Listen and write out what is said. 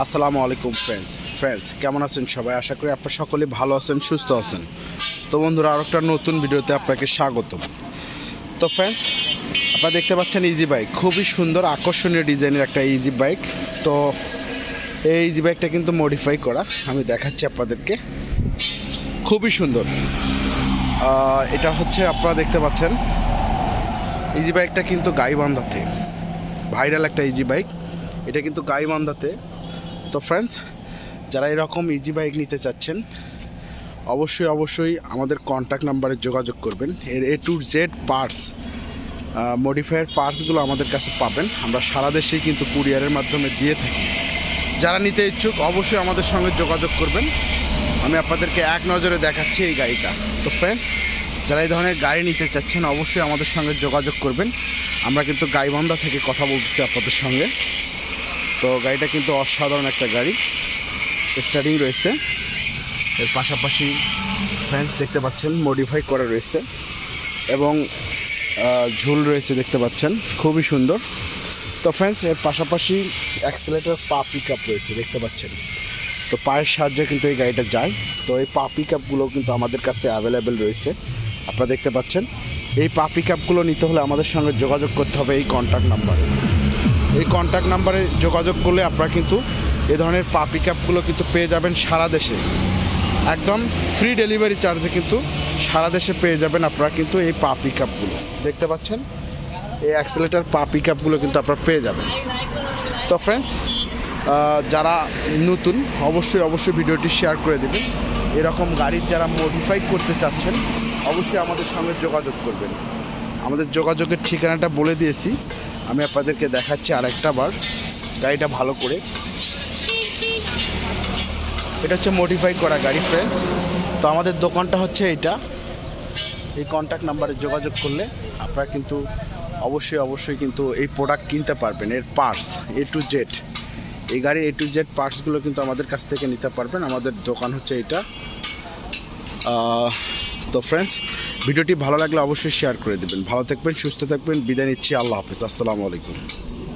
আসসালামু আলাইকুম ফ্রেন্ডস কেমন আছেন সবাই? আশা করি আপনারা সকলে ভালো আছেন, সুস্থ আছেন। তো বন্ধুরা, আরও একটা নতুন ভিডিওতে আপনাকে স্বাগতম। তো ফ্রেন্ডস, আপনারা দেখতে পাচ্ছেন ইজি বাইক, খুবই সুন্দর আকর্ষণীয় ডিজাইনের একটা ইজি বাইক। তো এই ইজি বাইকটা কিন্তু মডিফাই করা, আমি দেখাচ্ছি আপনাদেরকে। খুবই সুন্দর। এটা হচ্ছে আপনারা দেখতে পাচ্ছেন ইজি বাইকটা কিন্তু গাইবান্ধাতে ভাইরাল একটা ইজি বাইক। এটা কিন্তু গাইবান্ধাতে। তো ফ্রেন্ডস, যারা এরকম ইজি বাইক নিতে চাচ্ছেন অবশ্যই আমাদের কন্ট্যাক্ট নাম্বারে যোগাযোগ করবেন। এর A to Z parts, modifier পার্টসগুলো আমাদের কাছে পাবেন। আমরা সারা দেশেই কিন্তু কুরিয়ারের মাধ্যমে দিয়ে থাকি। যারা নিতে ইচ্ছুক অবশ্যই আমাদের সঙ্গে যোগাযোগ করবেন। আমি আপনাদেরকে এক নজরে দেখাচ্ছি এই গাড়িটা। তো ফ্রেন্ডস, যারা এই ধরনের গাড়ি নিতে চাচ্ছেন অবশ্যই আমাদের সঙ্গে যোগাযোগ করবেন। আমরা কিন্তু গাইবান্ধা থেকে কথা বলতেছি আপনাদের সঙ্গে। তো গাড়িটা কিন্তু অসাধারণ একটা গাড়ি, স্টার্টিং রয়েছে। এর পাশাপাশি ফ্রেন্ডস দেখতে পাচ্ছেন মডিফাই করা রয়েছে এবং ঝুল রয়েছে, দেখতে পাচ্ছেন খুবই সুন্দর। তো ফ্রেন্ডস, এর পাশাপাশি অ্যাক্সেলেটর পা পিক আপ রয়েছে, দেখতে পাচ্ছেন। তো পায়ের সাহায্যে কিন্তু এই গাড়িটা যায়। তো এই পা পিক আপগুলো কিন্তু আমাদের কাছে অ্যাভেলেবেল রয়েছে, আপনারা দেখতে পাচ্ছেন। এই পা পিক আপগুলো নিতে হলে আমাদের সঙ্গে যোগাযোগ করতে হবে এই কন্ট্যাক্ট নাম্বারে। এই কন্ট্যাক্ট নাম্বারে যোগাযোগ করলে আপনারা কিন্তু এ ধরনের পা পিক আপগুলো কিন্তু পেয়ে যাবেন সারা দেশে, একদম ফ্রি ডেলিভারি চার্জে কিন্তু সারা দেশে পেয়ে যাবেন আপনারা কিন্তু এই পা পিক আপগুলো। দেখতে পাচ্ছেন এই অ্যাক্সেলেটর পা পিক আপগুলো কিন্তু আপনারা পেয়ে যাবেন। তো ফ্রেন্ডস, যারা নতুন অবশ্যই ভিডিওটি শেয়ার করে দেবেন। এরকম গাড়ির যারা মডিফাই করতে চাচ্ছেন অবশ্যই আমাদের সঙ্গে যোগাযোগ করবেন। আমাদের যোগাযোগের ঠিকানাটা বলে দিয়েছি, আমি আপনাদেরকে দেখাচ্ছি আরেকটা বার গাড়িটা ভালো করে। এটা হচ্ছে মডিফাই করা গাড়ি ফ্রেন্ডস। তো আমাদের দোকানটা হচ্ছে এইটা। এই কন্ট্যাক্ট নাম্বারে যোগাযোগ করলে আপনারা কিন্তু অবশ্যই কিন্তু এই প্রোডাক্ট কিনতে পারবেন। এর পার্টস A to Z, এই গাড়ির A to Z পার্টসগুলো কিন্তু আমাদের কাছ থেকে নিতে পারবেন। আমাদের দোকান হচ্ছে এইটা। তো ফ্রেন্ডস, ভিডিওটি ভালো লাগলে অবশ্যই শেয়ার করে দেবেন। ভালো থাকবেন, সুস্থ থাকবেন, বিদায় নিচ্ছি। আল্লাহ হাফেজ, আসসালামু আলাইকুম।